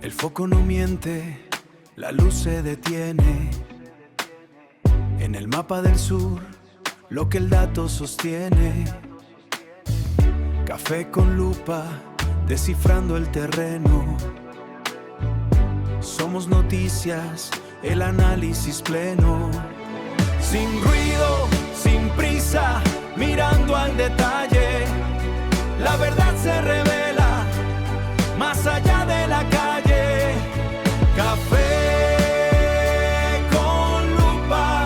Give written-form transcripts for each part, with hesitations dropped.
El foco no miente, la luz se detiene. En el mapa del sur, lo que el dato sostiene. Café con lupa, descifrando el terreno. Somos noticias, el análisis pleno. Sin ruido, sin prisa, mirando al detalle. La verdad se revela, más allá de la calle. Café con lupa.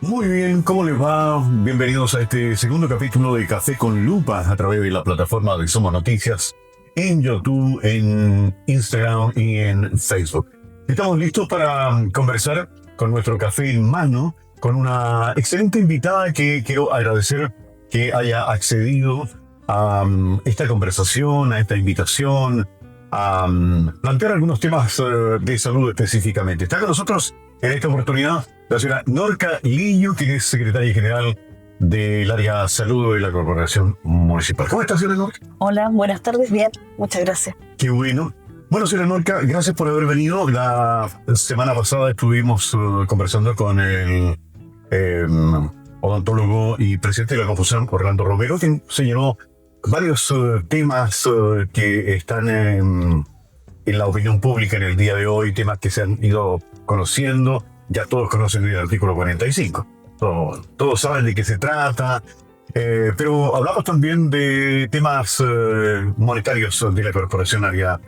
Muy bien, ¿cómo les va? Bienvenidos a este segundo capítulo de Café con Lupa a través de la plataforma de Somos Noticias en YouTube, en Instagram y en Facebook. Estamos listos para conversar con nuestro café en mano con una excelente invitada que quiero agradecer que haya accedido a esta conversación, a esta invitación, a plantear algunos temas de salud específicamente. Está con nosotros en esta oportunidad la señora Norca Lillo, que es secretaria general del área salud de la Corporación Municipal. ¿Cómo está, señora Norca? Hola, buenas tardes, bien, muchas gracias. Qué bueno. Bueno, señora Norca, gracias por haber venido. La semana pasada estuvimos conversando con el odontólogo y presidente de la Confusión, Orlando Romero, quien señaló varios temas que están en la opinión pública en el día de hoy, temas que se han ido conociendo. Ya todos conocen el artículo 45. Todos saben de qué se trata. Pero hablamos también de temas monetarios de la Corporación Área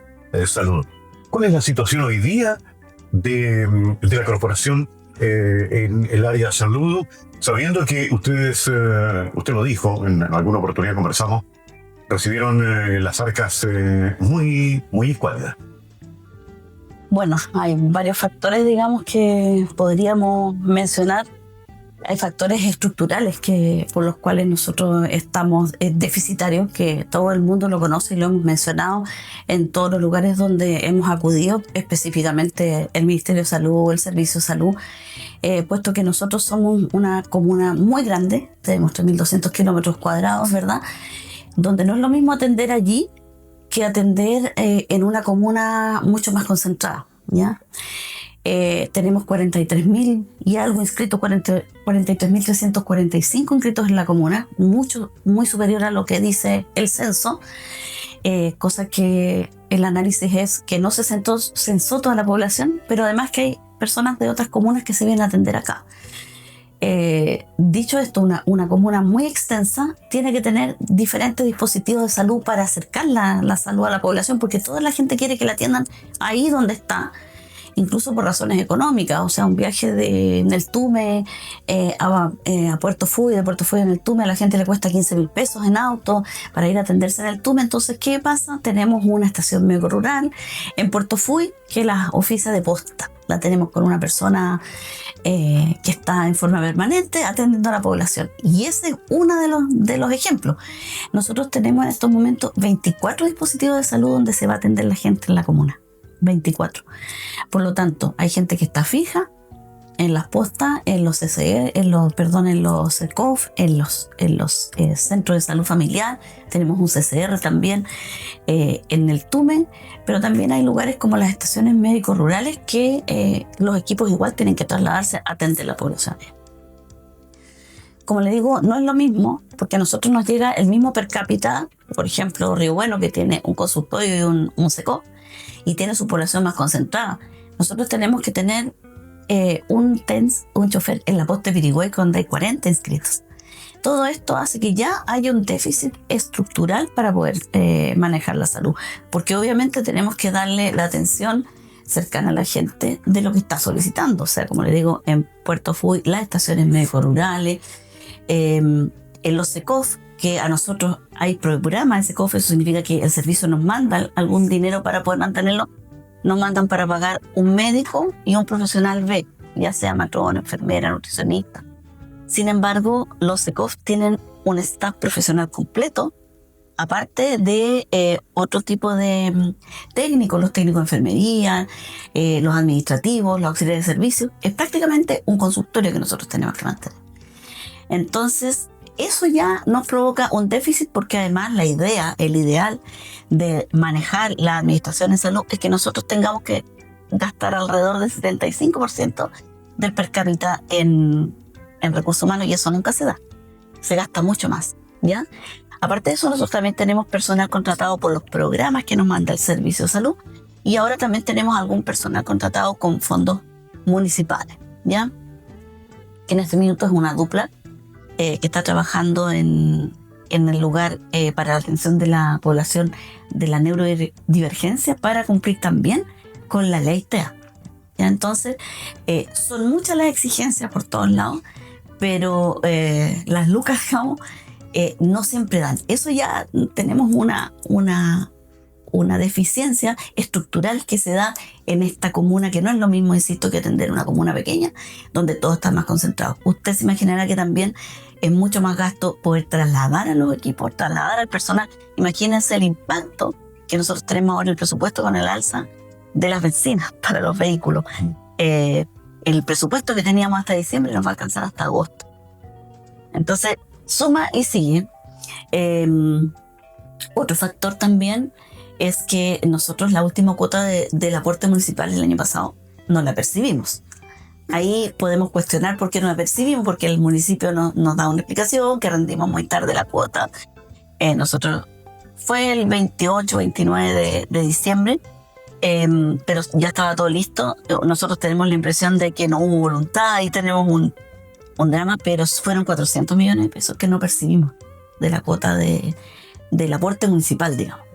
Salud. ¿Cuál es la situación hoy día de la Corporación en el área salud? Sabiendo que ustedes, usted lo dijo, en alguna oportunidad conversamos, recibieron las arcas muy escuálidas. Bueno, hay varios factores, digamos, que podríamos mencionar. Hay factores estructurales por los cuales nosotros estamos deficitarios, que todo el mundo lo conoce y lo hemos mencionado en todos los lugares donde hemos acudido, específicamente el Ministerio de Salud o el Servicio de Salud, puesto que nosotros somos una comuna muy grande, tenemos 3.200 kilómetros cuadrados, ¿verdad? Donde no es lo mismo atender allí que atender en una comuna mucho más concentrada, ¿ya? Tenemos 43.000 y algo inscritos, 43.345 inscritos en la comuna, muy superior a lo que dice el censo, cosa que el análisis es que no se censó toda la población, pero además que hay personas de otras comunas que se vienen a atender acá. Dicho esto, una comuna muy extensa tiene que tener diferentes dispositivos de salud para acercar la salud a la población, porque toda la gente quiere que la atiendan ahí donde está, incluso por razones económicas. O sea, un viaje en el Tume a Puerto Fuy, de Puerto Fuy en el Tume, a la gente le cuesta 15.000 pesos en auto para ir a atenderse en el Tume. Entonces, ¿qué pasa? Tenemos una estación médico rural en Puerto Fuy, que es la oficina de posta. La tenemos con una persona que está en forma permanente atendiendo a la población. Y ese es uno de los ejemplos. Nosotros tenemos en estos momentos 24 dispositivos de salud donde se va a atender la gente en la comuna. 24. Por lo tanto, hay gente que está fija en las postas, en los CCR, en los CECOF, en los centros de salud familiar. Tenemos un CCR también en el TUME, pero también hay lugares como las estaciones médicos rurales que los equipos igual tienen que trasladarse a atender a la población. Como le digo, no es lo mismo, porque a nosotros nos llega el mismo per cápita, por ejemplo, Río Bueno, que tiene un consultorio y un CECOF, y tiene su población más concentrada. Nosotros tenemos que tener un chofer en la posta de Pirigüey donde hay 40 inscritos. Todo esto hace que ya haya un déficit estructural para poder manejar la salud, porque obviamente tenemos que darle la atención cercana a la gente de lo que está solicitando. O sea, como le digo, en Puerto Fuy, las estaciones médico-rurales, en los CECOF, que a nosotros hay programa de CECOF, eso significa que el servicio nos manda algún dinero para poder mantenerlo. Nos mandan para pagar un médico y un profesional B, ya sea matrona, enfermera, nutricionista. Sin embargo, los CECOF tienen un staff profesional completo, aparte de otro tipo de técnicos, los técnicos de enfermería, los administrativos, los auxiliares de servicio. Es prácticamente un consultorio que nosotros tenemos que mantener. Entonces, eso ya nos provoca un déficit, porque además el ideal de manejar la administración en salud es que nosotros tengamos que gastar alrededor del 75% del per cápita en recursos humanos, y eso nunca se da. Se gasta mucho más, ¿ya? Aparte de eso, nosotros también tenemos personal contratado por los programas que nos manda el Servicio de Salud, y ahora también tenemos algún personal contratado con fondos municipales, ¿ya? Que en este minuto es una dupla que está trabajando en el lugar para la atención de la población de la neurodivergencia, para cumplir también con la ley TEA. ¿Ya? Entonces, son muchas las exigencias por todos lados, pero las lucas, digamos, no siempre dan. Eso ya tenemos una deficiencia estructural que se da en esta comuna, que no es lo mismo, insisto, que atender una comuna pequeña, donde todo está más concentrado. Usted se imaginará que también es mucho más gasto poder trasladar a los equipos, trasladar al personal. Imagínense el impacto que nosotros tenemos ahora en el presupuesto con el alza de las bencinas para los vehículos. El presupuesto que teníamos hasta diciembre nos va a alcanzar hasta agosto. Entonces, suma y sigue. Otro factor también es que nosotros la última cuota del aporte municipal del año pasado no la percibimos. Ahí podemos cuestionar por qué no la percibimos, porque el municipio nos da una explicación, que rendimos muy tarde la cuota. Nosotros fue el 28, 29 de diciembre, pero ya estaba todo listo. Nosotros tenemos la impresión de que no hubo voluntad y tenemos un drama, pero fueron 400 millones de pesos que no percibimos de la cuota del aporte municipal, digamos.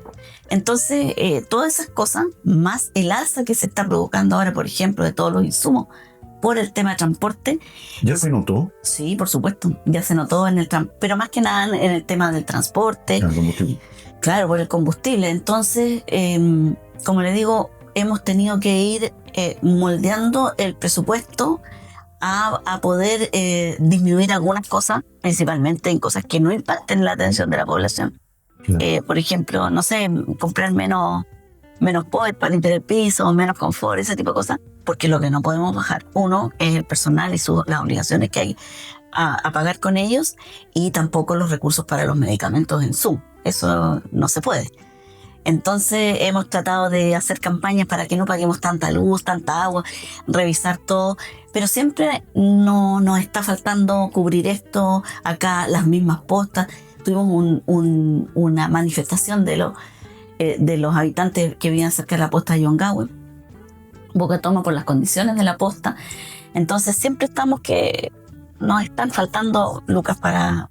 Entonces, todas esas cosas, más el alza que se está provocando ahora, por ejemplo, de todos los insumos por el tema de transporte. ¿Ya se notó? Sí, por supuesto, ya se notó pero más que nada en el tema del transporte. Claro, por el combustible. Entonces, como le digo, hemos tenido que ir moldeando el presupuesto a poder disminuir algunas cosas, principalmente en cosas que no impacten la atención de la población. Claro. Por ejemplo, no sé, comprar menos poder para limpiar el piso, menos confort, ese tipo de cosas, porque lo que no podemos bajar, uno, es el personal y las obligaciones que hay a pagar con ellos, y tampoco los recursos para los medicamentos en Zoom. Eso no se puede. Entonces hemos tratado de hacer campañas para que no paguemos tanta luz, tanta agua, revisar todo, pero siempre nos está faltando cubrir esto. Acá las mismas postas. Tuvimos una manifestación de los habitantes que vivían cerca de la posta de Yongahue, Boca Toma, por las condiciones de la posta. Entonces siempre estamos que nos están faltando lucas para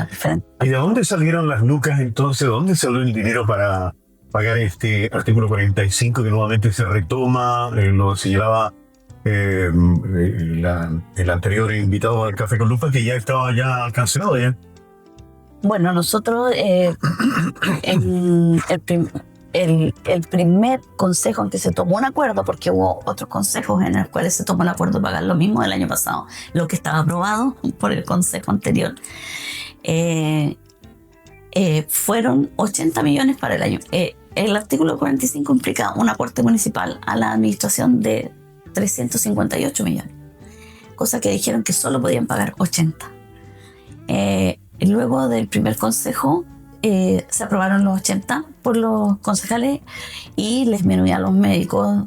diferentes. ¿Y de dónde salieron las lucas entonces? ¿De dónde salió el dinero para pagar este artículo 45 que nuevamente se retoma? Lo señalaba el anterior invitado al Café con Lupa, que ya estaba cancelado ya. Bueno, nosotros el primer consejo en que se tomó un acuerdo, porque hubo otros consejos en los cuales se tomó el acuerdo de pagar lo mismo del año pasado, lo que estaba aprobado por el consejo anterior, fueron 80 millones para el año. El artículo 45 implica un aporte municipal a la administración de 358 millones, cosa que dijeron que solo podían pagar 80. Luego del primer consejo se aprobaron los 80 por los concejales, y les disminuía a los médicos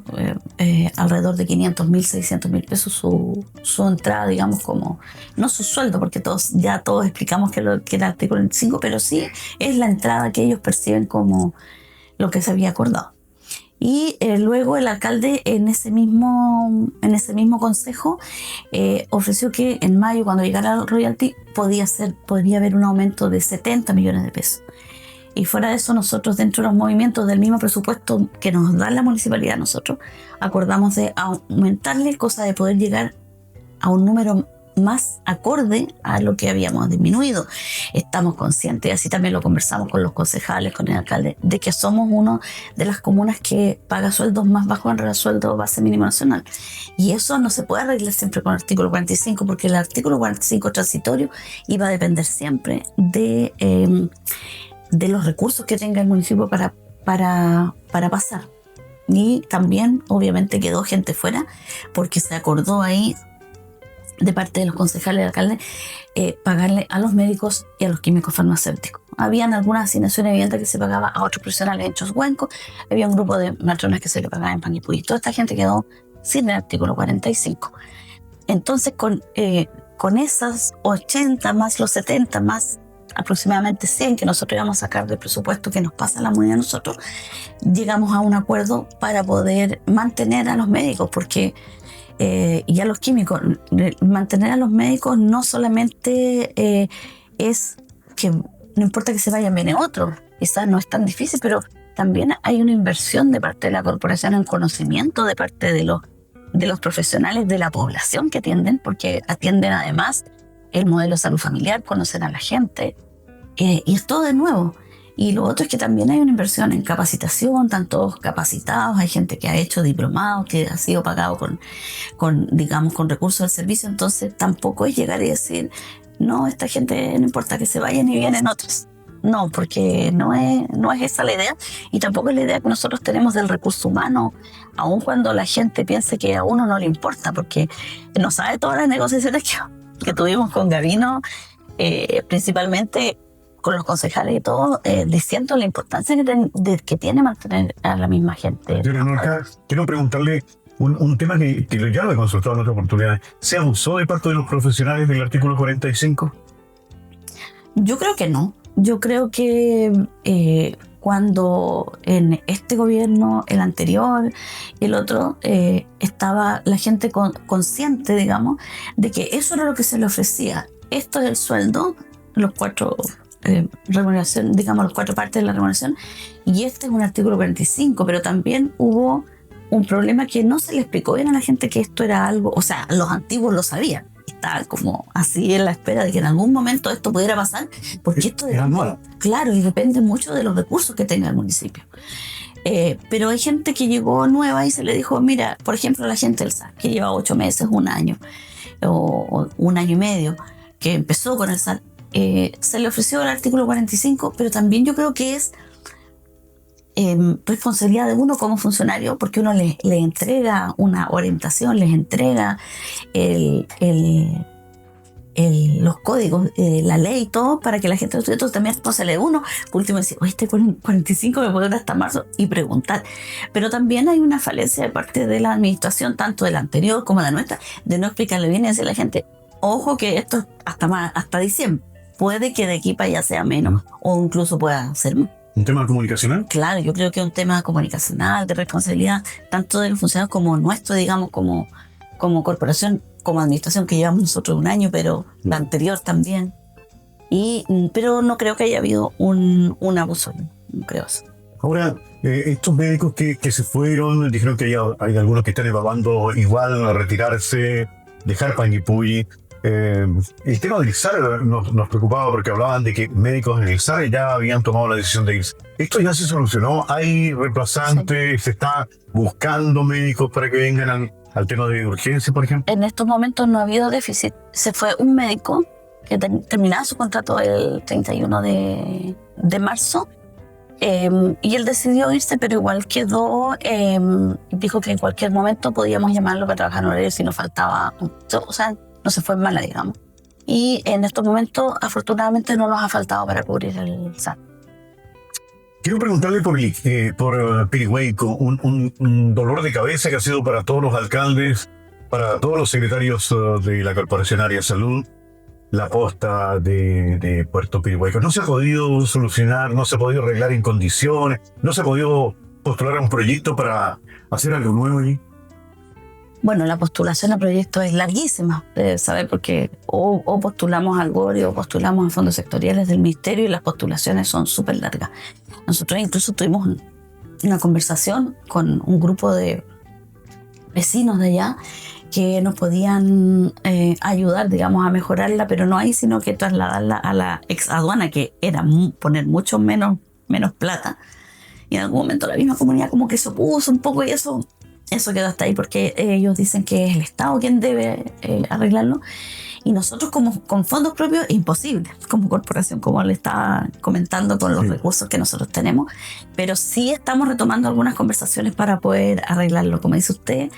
alrededor de 500.000, 600.000 pesos su entrada, digamos, como no su sueldo, porque todos explicamos que era el artículo 25, pero sí es la entrada que ellos perciben como lo que se había acordado. Y luego el alcalde en ese mismo consejo ofreció que en mayo, cuando llegara el royalty, podría haber un aumento de 70 millones de pesos. Y fuera de eso, nosotros, dentro de los movimientos del mismo presupuesto que nos da la municipalidad, nosotros acordamos de aumentarle, cosa de poder llegar a un número más acorde a lo que habíamos disminuido. Estamos conscientes, y así también lo conversamos con los concejales, con el alcalde, de que somos una de las comunas que paga sueldos más bajos en relación al sueldo base mínimo nacional, y eso no se puede arreglar siempre con el artículo 45, porque el artículo 45 transitorio iba a depender siempre de los recursos que tenga el municipio para pasar. Y también obviamente quedó gente fuera, porque se acordó ahí de parte de los concejales y alcaldes, pagarle a los médicos y a los químicos farmacéuticos. Habían algunas asignaciones evidentes que se pagaba a otros profesionales en Choshuenco, había un grupo de matronas que se le pagaba en Panguipulli. Toda esta gente quedó sin el artículo 45. Entonces, con esas 80 más los 70 más aproximadamente 100 que nosotros íbamos a sacar del presupuesto que nos pasa la moneda a nosotros, llegamos a un acuerdo para poder mantener a los médicos, porque y a los químicos. Mantener a los médicos no solamente es que no importa que se vayan, viene otro, quizás no es tan difícil, pero también hay una inversión de parte de la corporación en conocimiento de parte de los profesionales de la población que atienden, porque atienden además el modelo de salud familiar, conocer a la gente, y es todo de nuevo. Y lo otro es que también hay una inversión en capacitación, están todos capacitados, hay gente que ha hecho diplomados, que ha sido pagado con recursos del servicio. Entonces tampoco es llegar y decir, no, esta gente no importa que se vayan y vienen otros. No, porque no es esa la idea, y tampoco es la idea que nosotros tenemos del recurso humano, aun cuando la gente piense que a uno no le importa, porque no sabe todas las negociaciones que tuvimos con Gavino, principalmente con los concejales y todo, diciendo la importancia que tiene mantener a la misma gente. Quiero preguntarle un tema que ya lo he consultado en otras oportunidades. ¿Se abusó de parte de los profesionales del artículo 45? Yo creo que no. Yo creo que cuando en este gobierno, el anterior y el otro, estaba la gente consciente, digamos, de que eso era lo que se le ofrecía. Esto es el sueldo, los 4 remuneración, digamos, las 4 partes de la remuneración, y este es un artículo 45, pero también hubo un problema que no se le explicó bien a la gente, que esto era algo, o sea, los antiguos lo sabían, estaban como así en la espera de que en algún momento esto pudiera pasar, porque esto es anual. Claro, y depende mucho de los recursos que tenga el municipio. Pero hay gente que llegó nueva y se le dijo, mira, por ejemplo, la gente del SAT, que lleva 8 meses, 1 año, o 1 año y medio, que empezó con el SAT, se le ofreció el artículo 45, pero también yo creo que es responsabilidad de uno como funcionario, porque uno le entrega una orientación, les entrega los códigos, la ley y todo, para que la gente lo estudie. Entonces también es responsable de uno. Por último, decir, oye, este 45 me puedo dar hasta marzo, y preguntar. Pero también hay una falencia de parte de la administración, tanto de la anterior como de la nuestra, de no explicarle bien y decirle a la gente, ojo que esto es hasta diciembre. Puede que de aquí para allá sea menos, o incluso pueda ser más. ¿Un tema comunicacional? Claro, yo creo que es un tema comunicacional, de responsabilidad, tanto de los funcionarios como nuestro, digamos, como corporación, como administración, que llevamos nosotros 1 año, pero la anterior también. Pero no creo que haya habido un abuso, no creo eso. Ahora, estos médicos que se fueron, dijeron que hay algunos que están evaluando igual a retirarse, dejar Panguipulli. El tema del SAR nos preocupaba, porque hablaban de que médicos en el SAR ya habían tomado la decisión de irse. ¿Esto ya se solucionó? ¿Hay reemplazantes? Sí. ¿Se está buscando médicos para que vengan al tema de urgencia, por ejemplo? En estos momentos no ha habido déficit. Se fue un médico que terminaba su contrato el 31 de marzo, y él decidió irse, pero igual quedó, dijo que en cualquier momento podíamos llamarlo para trabajar en horario si nos faltaba, o sea, no se fue en mala, digamos. Y en estos momentos, afortunadamente, no nos ha faltado para cubrir el SAT. Quiero preguntarle por Pirihueco, un dolor de cabeza que ha sido para todos los alcaldes, para todos los secretarios de la Corporación Área de Salud, la posta de Puerto Pirihueco. No se ha podido solucionar, no se ha podido arreglar en condiciones, no se ha podido postular a un proyecto para hacer algo nuevo allí. Bueno, la postulación a proyectos es larguísima, ¿sabes? Porque o postulamos al GORI o postulamos a fondos sectoriales del ministerio, y las postulaciones son súper largas. Nosotros incluso tuvimos una conversación con un grupo de vecinos de allá que nos podían ayudar, digamos, a mejorarla, pero no ahí, sino que trasladarla a la ex aduana, que era poner mucho menos plata. Y en algún momento la misma comunidad como que se opuso un poco, y eso quedó hasta ahí, porque ellos dicen que es el Estado quien debe arreglarlo, y nosotros con fondos propios imposible, como corporación, como le estaba comentando, con los recursos que nosotros tenemos, pero sí estamos retomando algunas conversaciones para poder arreglarlo. Como dice usted,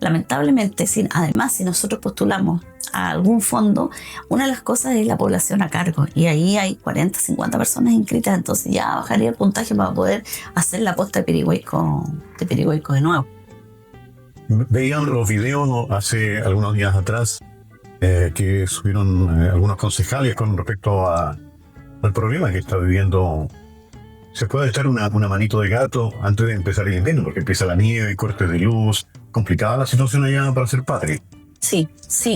lamentablemente, además, si nosotros postulamos a algún fondo, una de las cosas es la población a cargo, y ahí hay 40, 50 personas inscritas, entonces ya bajaría el puntaje para poder hacer la posta de Pirihueco de nuevo. Veían los videos hace algunos días atrás que subieron algunos concejales con respecto al problema que está viviendo. Se puede echar una manito de gato antes de empezar el invierno, porque empieza la nieve, cortes de luz, complicada la situación allá para ser padre. Sí,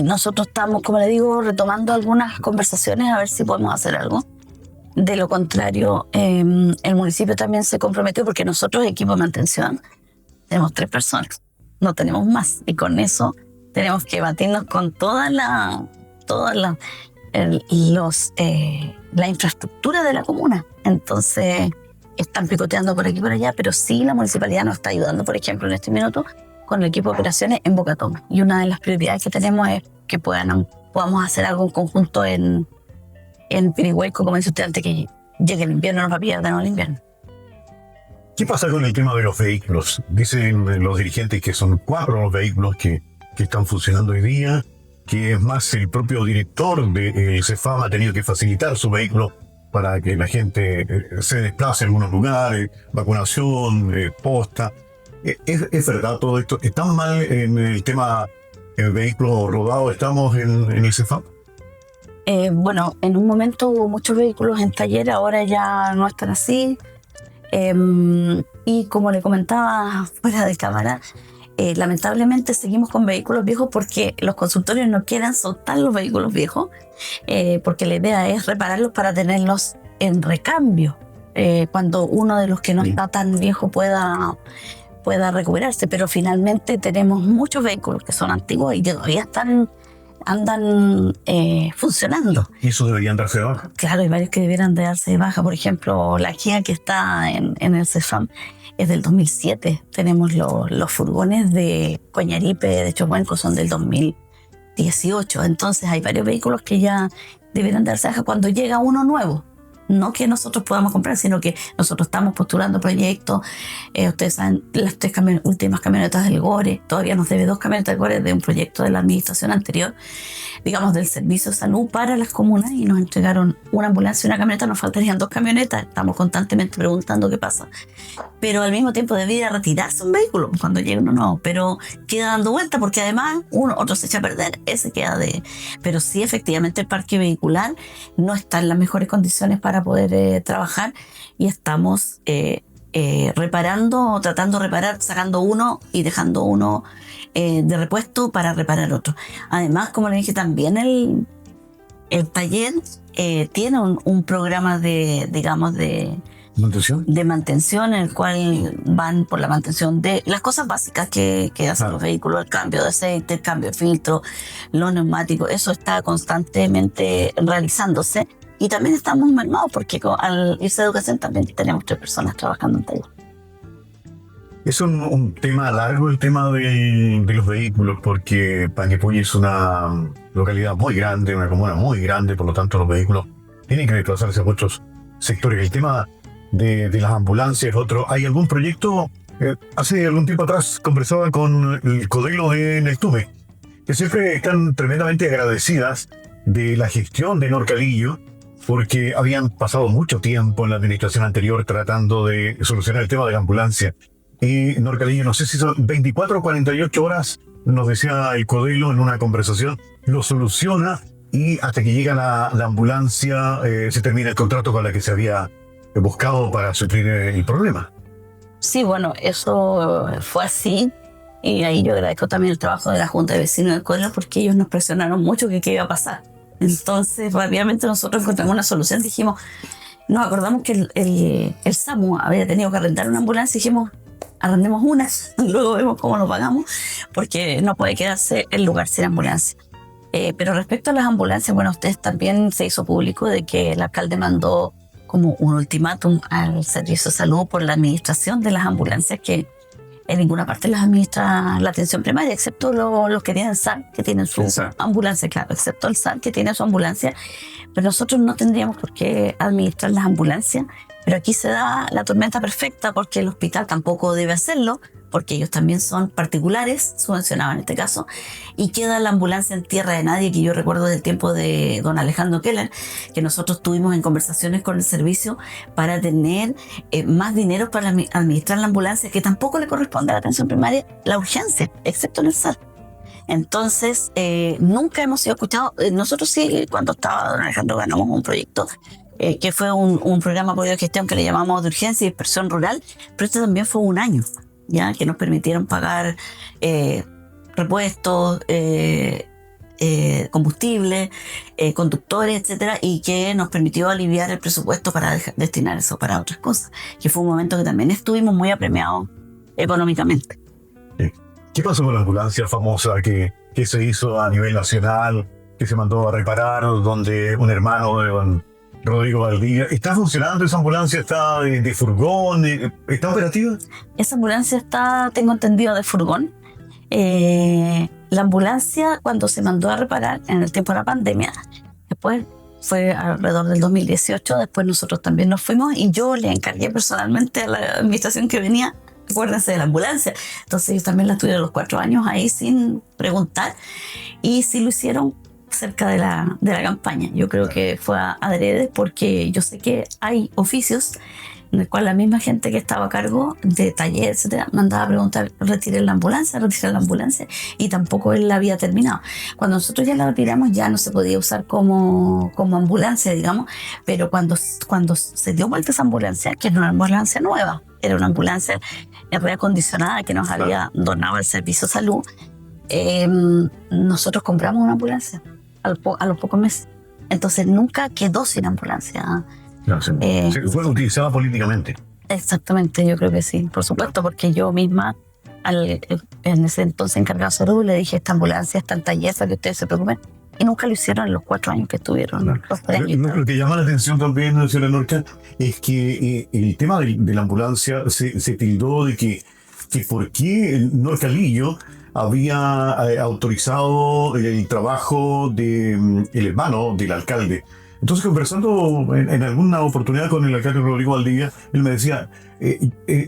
nosotros estamos, como le digo, retomando algunas conversaciones a ver si podemos hacer algo. De lo contrario, el municipio también se comprometió, porque nosotros, equipo de mantención, tenemos 3 personas, no tenemos más, y con eso tenemos que batirnos con toda la infraestructura de la comuna. Entonces están picoteando por aquí y por allá, pero sí la municipalidad nos está ayudando, por ejemplo, en este minuto con el equipo de operaciones en Boca Toma. Y una de las prioridades que tenemos es que podamos hacer algo en conjunto en Pirihueco, como dice usted, antes que llegue el invierno, nos va a pillar de nuevo el invierno. ¿Qué pasa con el tema de los vehículos? Dicen los dirigentes que son 4 los vehículos que están funcionando hoy día, que es más el propio director de CEFAM ha tenido que facilitar su vehículo para que la gente se desplace en algunos lugares, vacunación, posta. ¿Es verdad todo esto? ¿Están mal en el tema vehículos rodados? ¿Estamos en el CEFAM? Bueno, en un momento hubo muchos vehículos en taller, ahora ya no están así. Y como le comentaba fuera de cámara, lamentablemente seguimos con vehículos viejos porque los consultorios no quieren soltar los vehículos viejos, porque la idea es repararlos para tenerlos en recambio, cuando uno de los que no está tan viejo pueda recuperarse. Pero finalmente tenemos muchos vehículos que son antiguos y que todavía andan funcionando. ¿Y eso deberían darse de baja? Claro, hay varios que debieran de darse de baja. Por ejemplo, la Kia que está en el CEFAM es del 2007. Tenemos los furgones de Coñaripe, de Chocuenco, son del 2018. Entonces hay varios vehículos que ya deberían darse de baja cuando llega uno nuevo. No que nosotros podamos comprar, sino que nosotros estamos postulando proyectos. Ustedes saben, las 3 últimas camionetas del GORE, todavía nos debe 2 camionetas del GORE de un proyecto de la administración anterior, digamos del Servicio de Salud para las comunas, y nos entregaron una ambulancia y una camioneta. Nos faltarían 2 camionetas, estamos constantemente preguntando qué pasa. Pero al mismo tiempo debería retirarse un vehículo cuando llegue uno nuevo, pero queda dando vuelta porque además otro se echa a perder, ese queda de... Pero sí, efectivamente el parque vehicular no está en las mejores condiciones para poder trabajar, y estamos tratando de reparar, sacando uno y dejando uno de repuesto para reparar otro. Además, como le dije, también el taller tiene un programa de mantención, en el cual van por la mantención de las cosas básicas que hacen los vehículos: el cambio de aceite, el cambio de filtro, los neumáticos. Eso está constantemente realizándose. Y también estamos mermados porque al irse a educación también tenemos 3 personas trabajando en taller. Es un tema largo el tema de los vehículos, porque Panguipulli es una localidad muy grande, una comuna muy grande, por lo tanto los vehículos tienen que desplazarse a muchos sectores. El tema de las ambulancias es otro. ¿Hay algún proyecto? Hace algún tiempo atrás conversaba con el Codelo de Neltume, que siempre están tremendamente agradecidas de la gestión de Norcalillo, porque habían pasado mucho tiempo en la administración anterior tratando de solucionar el tema de la ambulancia. Y Norcalillo, no sé si son 24 o 48 horas, nos decía el Codelo en una conversación, lo soluciona, y hasta que llega la ambulancia se termina el contrato con la que se había buscado para suplir el problema. Sí, bueno, eso fue así. Y ahí yo agradezco también el trabajo de la Junta de Vecinos del Codelo, porque ellos nos presionaron mucho que qué iba a pasar. Entonces rápidamente nosotros encontramos una solución. Dijimos, nos acordamos que el SAMU había tenido que arrendar una ambulancia, y dijimos, arrendemos una, luego vemos cómo lo pagamos, porque no puede quedarse el lugar sin ambulancia. Pero respecto a las ambulancias, bueno, ustedes también se hizo público de que el alcalde mandó como un ultimátum al Servicio de Salud por la administración de las ambulancias, que en ninguna parte las administra la atención primaria, excepto los que tienen SAR, que tienen su ambulancia, claro, excepto el SAR, que tiene su ambulancia. Pero nosotros no tendríamos por qué administrar las ambulancias. Pero aquí se da la tormenta perfecta, porque el hospital tampoco debe hacerlo, porque ellos también son particulares, subvencionados en este caso, y queda la ambulancia en tierra de nadie, que yo recuerdo del tiempo de don Alejandro Keller, que nosotros tuvimos en conversaciones con el servicio para tener más dinero para administrar la ambulancia, que tampoco le corresponde a la atención primaria la urgencia, excepto en el SAR. Entonces, nunca hemos sido escuchados. Nosotros sí, cuando estaba don Alejandro, ganamos un proyecto que fue un programa de apoyo de gestión que le llamamos de urgencia y dispersión rural, pero este también fue un año, ya que nos permitieron pagar repuestos, combustible, conductores, etcétera, y que nos permitió aliviar el presupuesto para destinar eso para otras cosas, que fue un momento que también estuvimos muy apremiados económicamente. ¿Qué pasó con la ambulancia famosa que se hizo a nivel nacional, que se mandó a reparar, donde un hermano de don Rodrigo Valdivia? ¿Está funcionando esa ambulancia? ¿Está de furgón? ¿Está operativa? Esa ambulancia está, tengo entendido, de furgón. La ambulancia, cuando se mandó a reparar en el tiempo de la pandemia, después fue alrededor del 2018, después nosotros también nos fuimos y yo le encargué personalmente a la administración que venía, acuérdense de la ambulancia. Entonces ellos también la tuvieron los 4 años ahí sin preguntar, y sí lo hicieron cerca de la campaña. Yo creo que fue adrede, porque yo sé que hay oficios en el cual la misma gente que estaba a cargo de taller, etcétera, mandaba a preguntar: retiren la ambulancia, y tampoco él la había terminado. Cuando nosotros ya la retiramos, ya no se podía usar como ambulancia, digamos, pero cuando se dio vuelta esa ambulancia, que era una ambulancia nueva, era una ambulancia reacondicionada que nos había donado el Servicio de Salud, nosotros compramos una ambulancia a los pocos meses. Entonces nunca quedó sin ambulancia. No, fue utilizada políticamente. Exactamente, yo creo que sí, por supuesto, porque yo misma, en ese entonces encargado de salud, le dije: esta ambulancia está en taller para que ustedes se preocupen. Y nunca lo hicieron en los 4 años que estuvieron. No. Los 3 años. Lo que llama la atención también, señora Norca, es que el tema de la ambulancia se tildó de que por qué Norca Lillo había autorizado el trabajo del hermano del alcalde. Entonces, conversando en alguna oportunidad con el alcalde Rodrigo Valdivia, él me decía: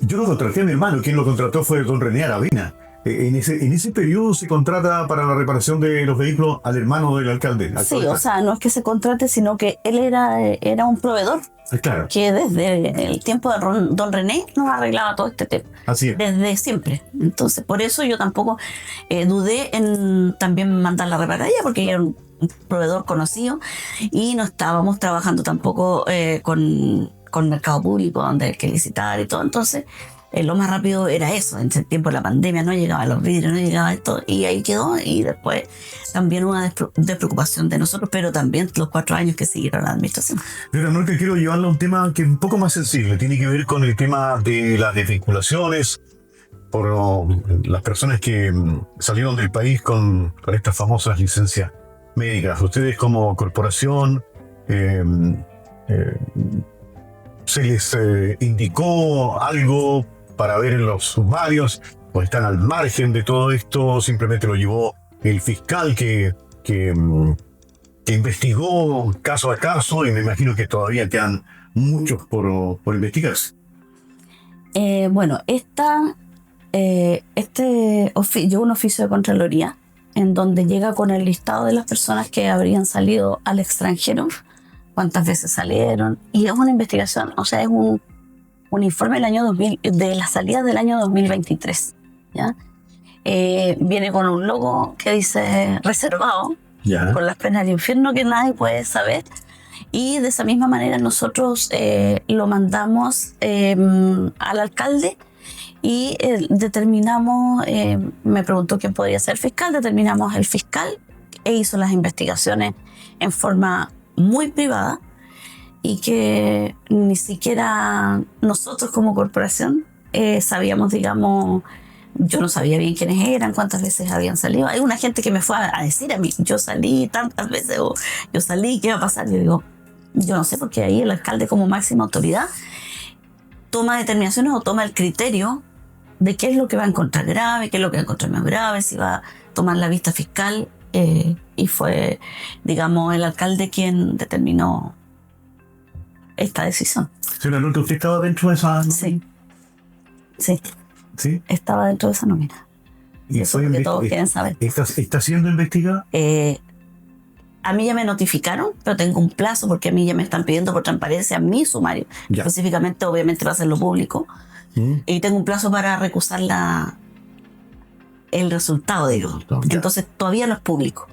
yo no contraté a mi hermano, quien lo contrató fue don René Aravena. En ese periodo se contrata para la reparación de los vehículos al hermano del alcalde. Sí, o sea, no es que se contrate, sino que él era un proveedor. Claro. Que desde el tiempo de don René nos arreglaba todo este tema. Así es. Desde siempre. Entonces, por eso yo tampoco dudé en también mandarla a reparar ella, porque ella era un proveedor conocido y no estábamos trabajando tampoco con mercado público, donde hay que licitar y todo. Entonces, lo más rápido era eso. En ese tiempo de la pandemia no llegaban los vidrios, no llegaba esto, y ahí quedó. Y después también una despreocupación de nosotros, pero también los 4 años que siguieron la administración. Pero no, que quiero llevarlo a un tema que es un poco más sensible. Tiene que ver con el tema de las desvinculaciones por las personas que salieron del país con estas famosas licencias médicas. Ustedes, como corporación, ¿se les indicó algo para ver en los sumarios, o están al margen de todo esto? Simplemente lo llevó el fiscal que investigó caso a caso, y me imagino que todavía quedan muchos por investigarse. Bueno, llegó un oficio de Contraloría en donde llega con el listado de las personas que habrían salido al extranjero, cuántas veces salieron, y es una investigación, o sea, es un informe del año 2000, de las salidas del año 2023, ¿ya? Viene con un logo que dice reservado, Ya. por las penas del infierno, que nadie puede saber, y de esa misma manera nosotros lo mandamos al alcalde y determinamos, me preguntó quién podría ser fiscal, determinamos el fiscal, e hizo las investigaciones en forma muy privada, y que ni siquiera nosotros como corporación sabíamos, digamos, yo no sabía bien quiénes eran, cuántas veces habían salido. Hay una gente que me fue a decir a mí: yo salí tantas veces, o yo salí, ¿qué va a pasar? Yo digo, yo no sé, porque ahí el alcalde, como máxima autoridad, toma determinaciones o toma el criterio de qué es lo que va a encontrar grave, qué es lo que va a encontrar menos grave, si va a tomar la vista fiscal, y fue, digamos, el alcalde quien determinó esta decisión. Señora Norca, ¿usted estaba dentro de esa? Sí. Sí. ¿Sí? estaba dentro de esa nómina. Y Eso es lo que todos quieren saber. ¿Está siendo investigada? A mí ya me notificaron, pero tengo un plazo porque a mí ya me están pidiendo por transparencia mi sumario. Ya. Específicamente, obviamente, va a ser lo público. ¿Mm? Y tengo un plazo para recusar el resultado, digo. Ya. Entonces, todavía no es público.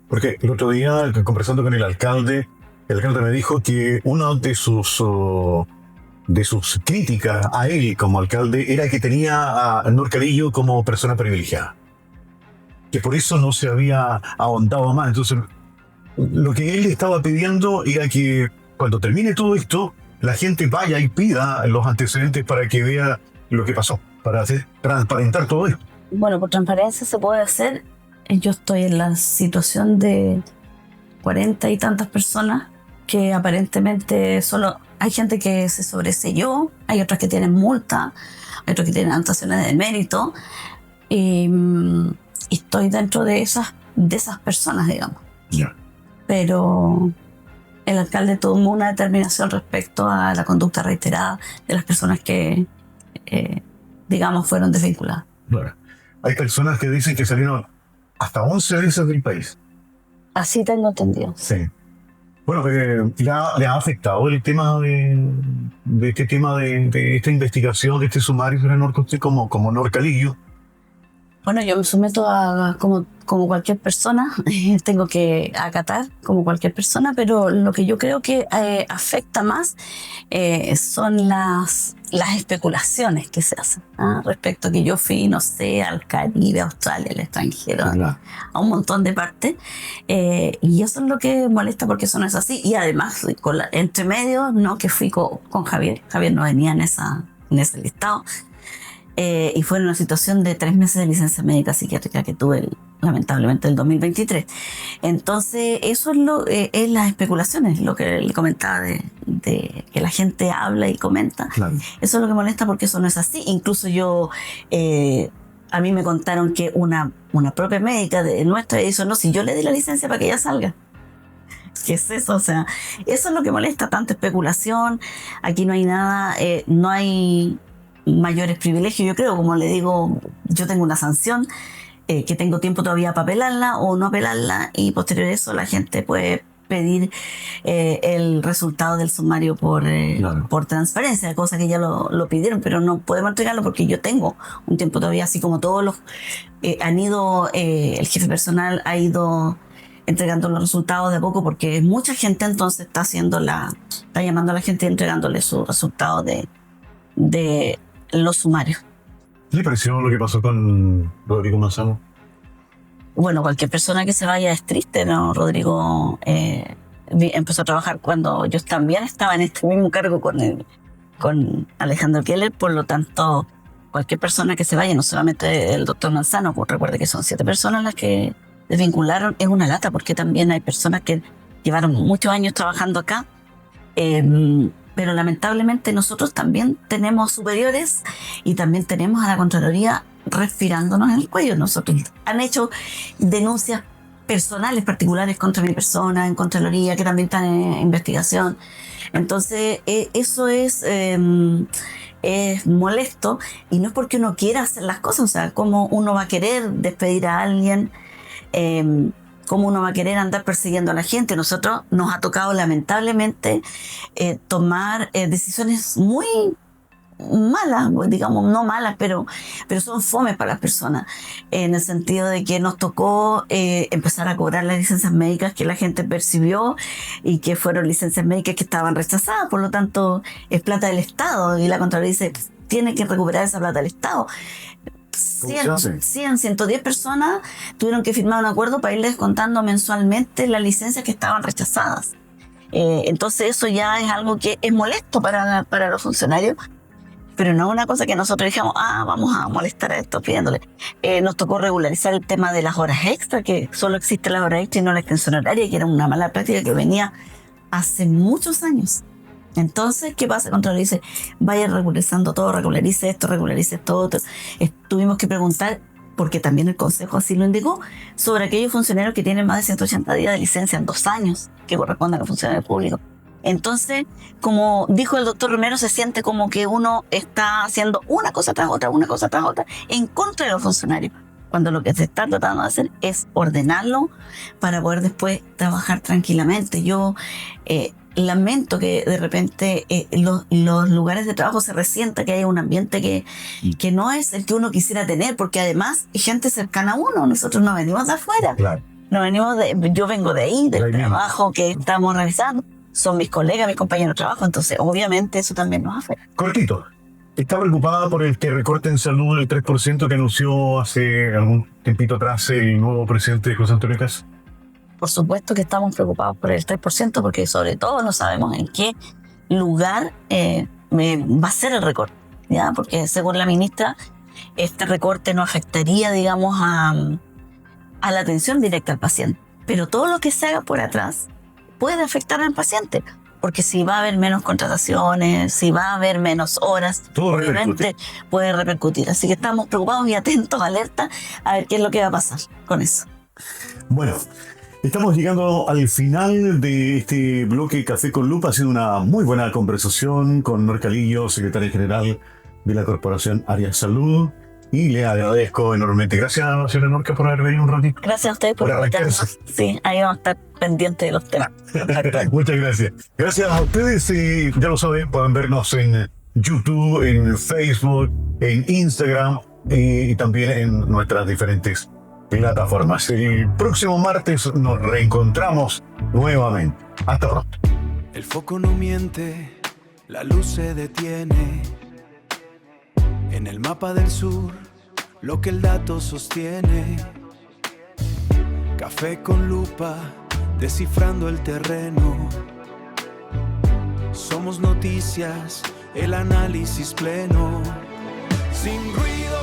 Porque el otro día, conversando con el alcalde me dijo que una de sus críticas a él como alcalde era que tenía a Norcalillo como persona privilegiada. Que por eso no se había ahondado más. Entonces, lo que él estaba pidiendo era que cuando termine todo esto, la gente vaya y pida los antecedentes para que vea lo que pasó, para transparentar todo esto. Bueno, por transparencia se puede hacer. Yo estoy en la situación de 40 y tantas personas que aparentemente solo hay gente que se sobreselló, hay otras que tienen multa, hay otras que tienen anotaciones de mérito, y estoy dentro de esas personas, digamos. Ya. Pero el alcalde tomó una determinación respecto a la conducta reiterada de las personas que, digamos, fueron desvinculadas. Bueno, hay personas que dicen que salieron hasta 11 veces del país. Así tengo entendido. Sí. Bueno, ¿le ha afectado el tema de este tema de esta investigación, de este sumario de Norte como Norcalillo? Bueno, yo me someto a como cualquier persona, tengo que acatar como cualquier persona, pero lo que yo creo que afecta más son las especulaciones que se hacen respecto a que yo fui, no sé, al Caribe, a Australia, al extranjero, a un montón de partes, y eso es lo que molesta porque eso no es así. Y además, entre medio, no que fui con Javier no venía en ese listado. Y fue en una situación de 3 meses de licencia médica psiquiátrica que tuve lamentablemente el 2023. Entonces eso es las especulaciones, lo que le comentaba de que la gente habla y comenta. Claro. Eso es lo que molesta porque eso no es así. Incluso a mí me contaron que una propia médica de nuestra hizo, no, si yo le di la licencia para que ella salga. ¿Qué es eso? O sea, eso es lo que molesta, tanta especulación. Aquí no hay nada, no hay mayores privilegios. Yo creo, como le digo, yo tengo una sanción que tengo tiempo todavía para apelarla o no apelarla, y posterior a eso la gente puede pedir el resultado del sumario por transparencia, cosa que ya lo pidieron, pero no podemos entregarlo porque yo tengo un tiempo todavía, así como todos los han ido, el jefe personal ha ido entregando los resultados de a poco, porque mucha gente entonces está llamando a la gente y entregándole sus resultados de los sumarios. ¿Qué le pareció lo que pasó con Rodrigo Manzano? Bueno, cualquier persona que se vaya es triste, ¿no? Rodrigo empezó a trabajar cuando yo también estaba en este mismo cargo con Alejandro Keller, por lo tanto, cualquier persona que se vaya, no solamente el doctor Manzano, pues recuerde que son 7 personas las que desvincularon, es una lata, porque también hay personas que llevaron muchos años trabajando acá, pero lamentablemente nosotros también tenemos superiores y también tenemos a la Contraloría respirándonos en el cuello. Nosotros han hecho denuncias personales particulares contra mi persona en Contraloría, que también están en investigación. Entonces eso es molesto, y no es porque uno quiera hacer las cosas. O sea, ¿cómo uno va a querer despedir a alguien? ¿Cómo uno va a querer andar persiguiendo a la gente? Nosotros nos ha tocado lamentablemente tomar decisiones muy malas, digamos, no malas, pero son fomes para las personas, en el sentido de que nos tocó empezar a cobrar las licencias médicas que la gente percibió y que fueron licencias médicas que estaban rechazadas, por lo tanto es plata del Estado, y la Contraloría dice, tiene que recuperar esa plata del Estado. 110 personas tuvieron que firmar un acuerdo para irles descontando mensualmente las licencias que estaban rechazadas. Entonces eso ya es algo que es molesto para los funcionarios, pero no es una cosa que nosotros dijamos, vamos a molestar a estos pidiéndole. Nos tocó regularizar el tema de las horas extra, que solo existe las horas extra y no la extensión horaria, que era una mala práctica que venía hace muchos años. Entonces, ¿qué pasa? Contralor dice, vaya regularizando todo, regularice esto otro. Tuvimos que preguntar, porque también el Consejo así lo indicó, sobre aquellos funcionarios que tienen más de 180 días de licencia en 2 años, que corresponden a los funcionarios públicos. Entonces, como dijo el doctor Romero, se siente como que uno está haciendo una cosa tras otra, en contra de los funcionarios, cuando lo que se está tratando de hacer es ordenarlo para poder después trabajar tranquilamente. Yo lamento que de repente los lugares de trabajo se resienta, que haya un ambiente que no es el que uno quisiera tener, porque además hay gente cercana a uno. Nosotros no venimos de afuera, Claro. yo vengo de ahí, del De ahí mismo. trabajo que estamos realizando. Son mis colegas, mis compañeros de trabajo, entonces obviamente eso también nos afecta. Cortito. ¿Está preocupada por el recorte en salud del 3% que anunció hace algún tiempito atrás el nuevo presidente José Antonio Kast? Por supuesto que estamos preocupados por el 3%, porque sobre todo no sabemos en qué lugar va a ser el recorte, ¿ya? Porque según la ministra, este recorte no afectaría, digamos, a la atención directa al paciente. Pero todo lo que se haga por atrás puede afectar al paciente, porque si va a haber menos contrataciones, si va a haber menos horas, Todo obviamente puede repercutir. Así que estamos preocupados y atentos, alerta, a ver qué es lo que va a pasar con eso. Bueno, estamos llegando al final de este bloque Café con Lupa. Ha sido una muy buena conversación con Norca Lillo, secretaria general de la Corporación Área Salud. Y le agradezco enormemente. Gracias, señora Norca, por haber venido un ratito. Gracias a ustedes por Por invitarnos. arrancarse. Sí, ahí vamos a estar pendientes de los temas. Muchas gracias. Gracias a ustedes. Ya lo saben, pueden vernos en YouTube, en Facebook, en Instagram y también en nuestras diferentes plataformas. El próximo martes nos reencontramos nuevamente. Hasta pronto. El foco no miente, la luz se detiene. En el mapa del sur, lo que el dato sostiene. Café con lupa, descifrando el terreno. Somos noticias, el análisis pleno. Sin ruido.